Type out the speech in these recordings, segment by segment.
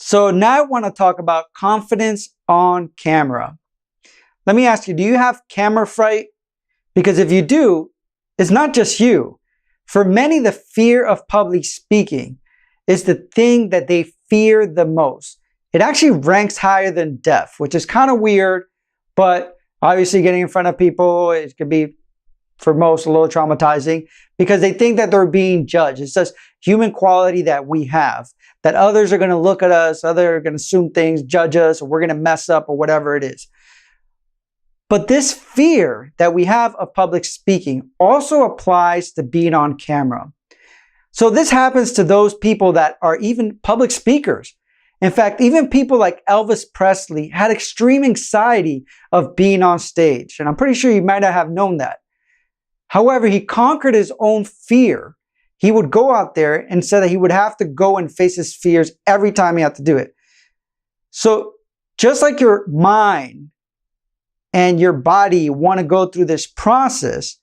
So now I want to talk about confidence on camera. Let me ask you, do you have camera fright? Because if you do, it's not just you. For many, the fear of public speaking is the thing that they fear the most. It actually ranks higher than death, which is kind of weird, but obviously getting in front of people, it could be, for most, a little traumatizing because they think that they're being judged. It's just human quality that we have, that others are going to look at us, others are going to assume things, judge us, or we're going to mess up or whatever it is. But this fear that we have of public speaking also applies to being on camera. So this happens to those people that are even public speakers. In fact, even people like Elvis Presley had extreme anxiety of being on stage. And I'm pretty sure you might not have known that. However, he conquered his own fear. He would go out there and said that he would have to go and face his fears every time he had to do it. So just like your mind and your body want to go through this process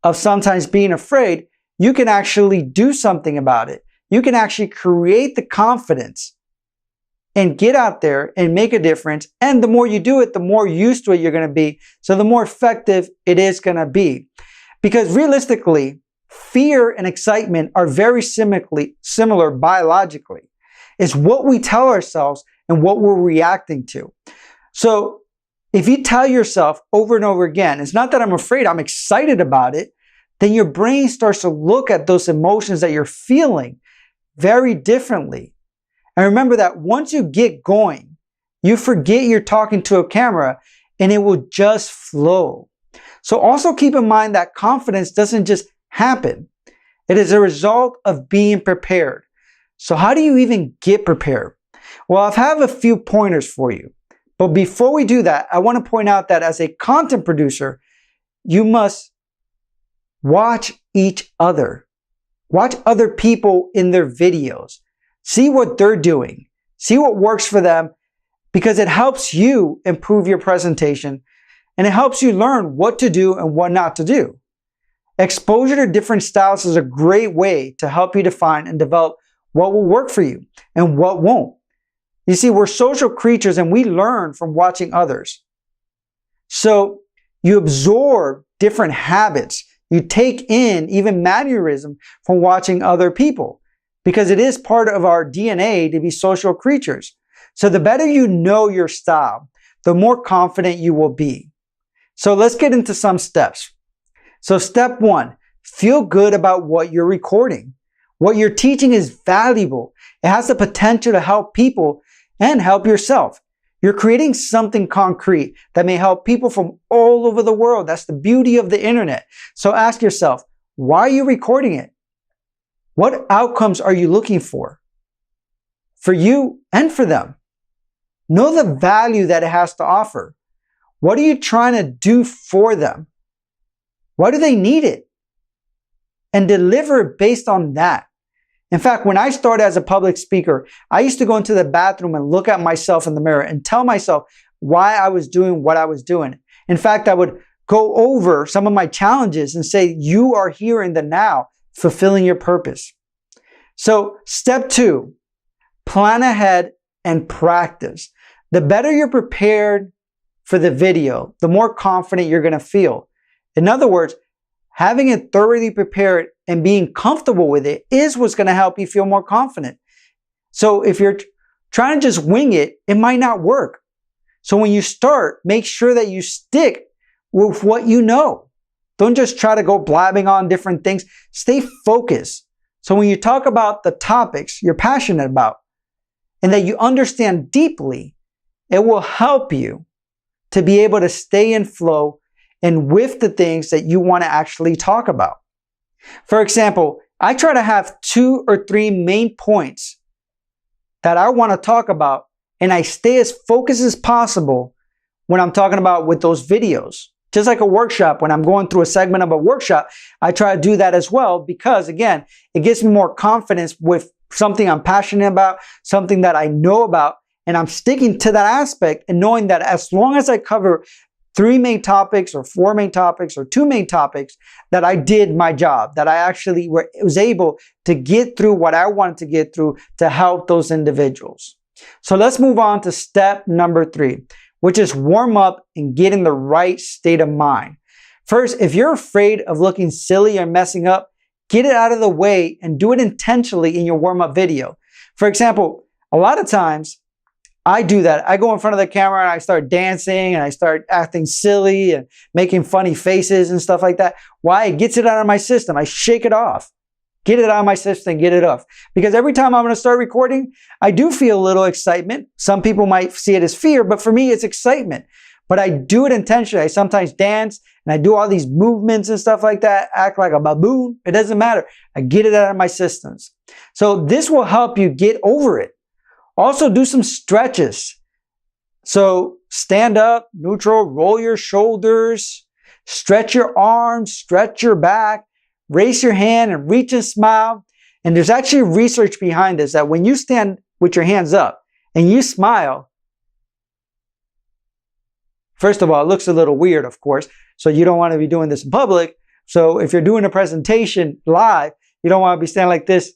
of sometimes being afraid, you can actually do something about it. You can actually create the confidence and get out there and make a difference. And the more you do it, the more used to it you're going to be. So the more effective it is going to be. Because realistically, fear and excitement are very similar biologically. It's what we tell ourselves and what we're reacting to. So if you tell yourself over and over again, it's not that I'm afraid, I'm excited about it, then your brain starts to look at those emotions that you're feeling very differently. And remember that once you get going, you forget you're talking to a camera and it will just flow. So also keep in mind that confidence doesn't just happen. It is a result of being prepared. So how do you even get prepared? Well, I have a few pointers for you. But before we do that, I want to point out that as a content producer, you must watch each other. Watch other people in their videos. See what they're doing. See what works for them because it helps you improve your presentation and it helps you learn what to do and what not to do. Exposure to different styles is a great way to help you define and develop what will work for you and what won't. You see, we're social creatures and we learn from watching others. So you absorb different habits. You take in even mannerism from watching other people because it is part of our DNA to be social creatures. So the better you know your style, the more confident you will be. So let's get into some steps. So step 1, feel good about what you're recording. What you're teaching is valuable. It has the potential to help people and help yourself. You're creating something concrete that may help people from all over the world. That's the beauty of the internet. So ask yourself, why are you recording it? What outcomes are you looking for you and for them? Know the value that it has to offer. What are you trying to do for them? Why do they need it? And deliver based on that. In fact, when I started as a public speaker, I used to go into the bathroom and look at myself in the mirror and tell myself why I was doing what I was doing. In fact, I would go over some of my challenges and say, you are here in the now, fulfilling your purpose. So step 2, plan ahead and practice. The better you're prepared for the video, the more confident you're going to feel. In other words, having it thoroughly prepared and being comfortable with it is what's going to help you feel more confident. So if you're trying to just wing it, it might not work. So when you start, make sure that you stick with what you know. Don't just try to go blabbing on different things. Stay focused. So when you talk about the topics you're passionate about and that you understand deeply, it will help you to be able to stay in flow and with the things that you want to actually talk about. For example, I try to have 2 or 3 main points that I want to talk about, and I stay as focused as possible when I'm talking about with those videos. Just like a workshop, when I'm going through a segment of a workshop, I try to do that as well because, again, it gives me more confidence with something I'm passionate about, something that I know about, and I'm sticking to that aspect and knowing that as long as I cover 3 main topics or 4 main topics or 2 main topics, that I did my job, that I actually was able to get through what I wanted to get through to help those individuals. So let's move on to step number 3, which is warm up and get in the right state of mind. First, if you're afraid of looking silly or messing up, get it out of the way and do it intentionally in your warm-up video. For example, a lot of times I do that. I go in front of the camera and I start dancing and I start acting silly and making funny faces and stuff like that. Why? It gets it out of my system. I shake it off. Get it out of my system, get it off. Because every time I'm going to start recording, I do feel a little excitement. Some people might see it as fear, but for me, it's excitement. But I do it intentionally. I sometimes dance and I do all these movements and stuff like that, act like a baboon. It doesn't matter. I get it out of my systems. So this will help you get over it. Also, do some stretches. So stand up, neutral, roll your shoulders, stretch your arms, stretch your back, raise your hand and reach and smile. And there's actually research behind this that when you stand with your hands up and you smile, first of all, it looks a little weird, of course. So you don't want to be doing this in public. So if you're doing a presentation live, you don't want to be standing like this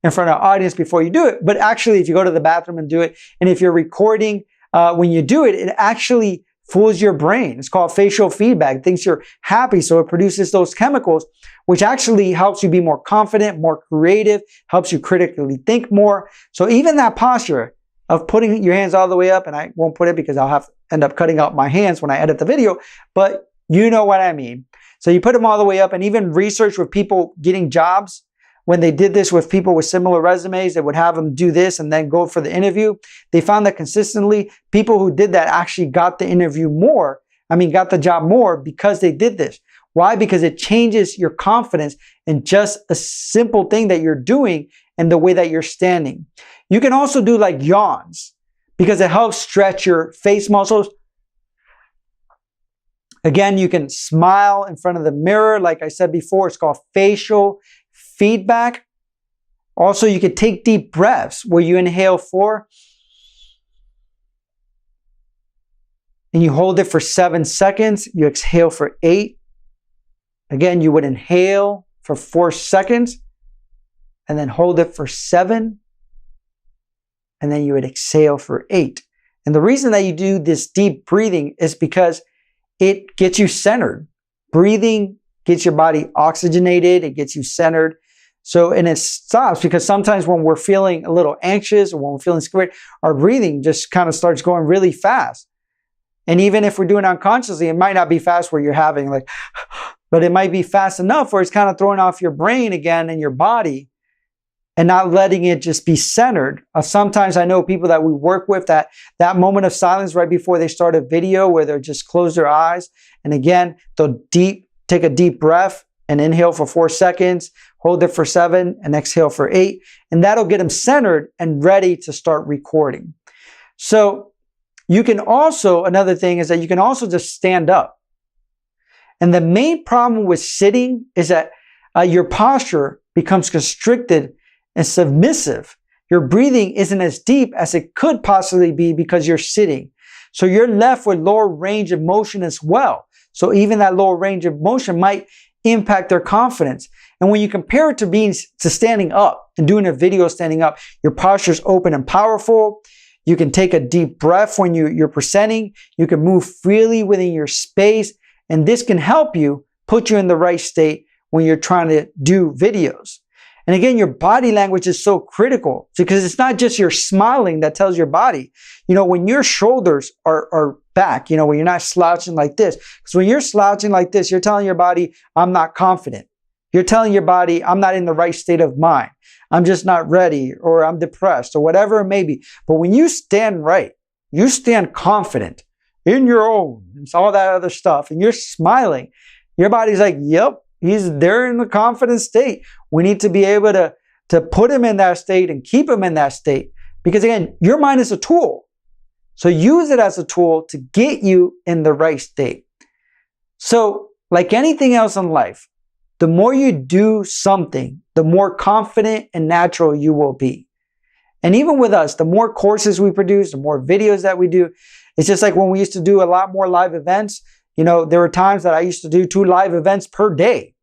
in front of an audience before you do it. But actually, if you go to the bathroom and do it, and if you're recording when you do it, it actually fools your brain. It's called facial feedback. It thinks you're happy, so it produces those chemicals, which actually helps you be more confident, more creative, helps you critically think more. So even that posture of putting your hands all the way up, and I won't put it because I'll have to end up cutting out my hands when I edit the video, but you know what I mean. So you put them all the way up, and even research with people getting jobs, when they did this with people with similar resumes, they would have them do this and then go for the interview. They found that consistently, people who did that actually got the interview more. Got the job more because they did this. Why? Because it changes your confidence in just a simple thing that you're doing and the way that you're standing. You can also do like yawns because it helps stretch your face muscles. Again, you can smile in front of the mirror. Like I said before, it's called facial feedback. Also, you could take deep breaths where you inhale 4 and you hold it for 7 seconds. You exhale for 8. Again, you would inhale for 4 seconds and then hold it for 7. And then you would exhale for 8. And the reason that you do this deep breathing is because it gets you centered. Breathing gets your body oxygenated. It gets you centered. So, and it stops because sometimes when we're feeling a little anxious or when we're feeling scared, our breathing just kind of starts going really fast. And even if we're doing it unconsciously, it might not be fast where you're having like, but it might be fast enough where it's kind of throwing off your brain again and your body and not letting it just be centered. Sometimes I know people that we work with that moment of silence right before they start a video where they'll just close their eyes. And again, they'll take a deep breath and inhale for 4 seconds, hold it for 7 and exhale for 8. And that'll get them centered and ready to start recording. So you can also, another thing is that you can also just stand up. And the main problem with sitting is that your posture becomes constricted and submissive. Your breathing isn't as deep as it could possibly be because you're sitting. So you're left with lower range of motion as well. So even that lower range of motion might impact their confidence. And when you compare it to standing up and doing a video standing up, your posture is open and powerful. You can take a deep breath when you're presenting. You can move freely within your space. And this can help you put you in the right state when you're trying to do videos. And again, your body language is so critical because it's not just your smiling that tells your body. When your shoulders are back, when you're not slouching like this. Because when you're slouching like this, you're telling your body, I'm not confident. You're telling your body, I'm not in the right state of mind. I'm just not ready, or I'm depressed, or whatever it may be. But when you stand right, you stand confident in your own, it's all that other stuff, and you're smiling, your body's like, yep, they're in the confident state. We need to be able to put him in that state and keep him in that state. Because again, your mind is a tool. So use it as a tool to get you in the right state. So like anything else in life, the more you do something, the more confident and natural you will be. And even with us, the more courses we produce, the more videos that we do, it's just like when we used to do a lot more live events. There were times that I used to do 2 live events per day.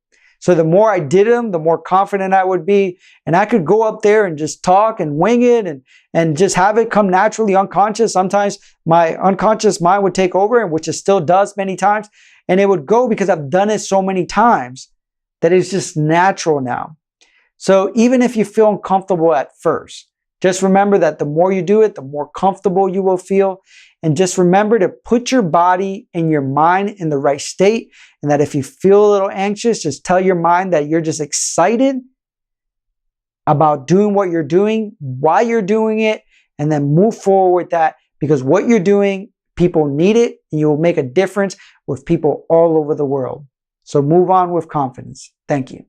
So the more I did them, the more confident I would be. And I could go up there and just talk and wing it and just have it come naturally unconscious. Sometimes my unconscious mind would take over, and which it still does many times. And it would go because I've done it so many times that it's just natural now. So even if you feel uncomfortable at first, just remember that the more you do it, the more comfortable you will feel. And just remember to put your body and your mind in the right state. And that if you feel a little anxious, just tell your mind that you're just excited about doing what you're doing, why you're doing it, and then move forward with that. Because what you're doing, people need it, and you will make a difference with people all over the world. So move on with confidence. Thank you.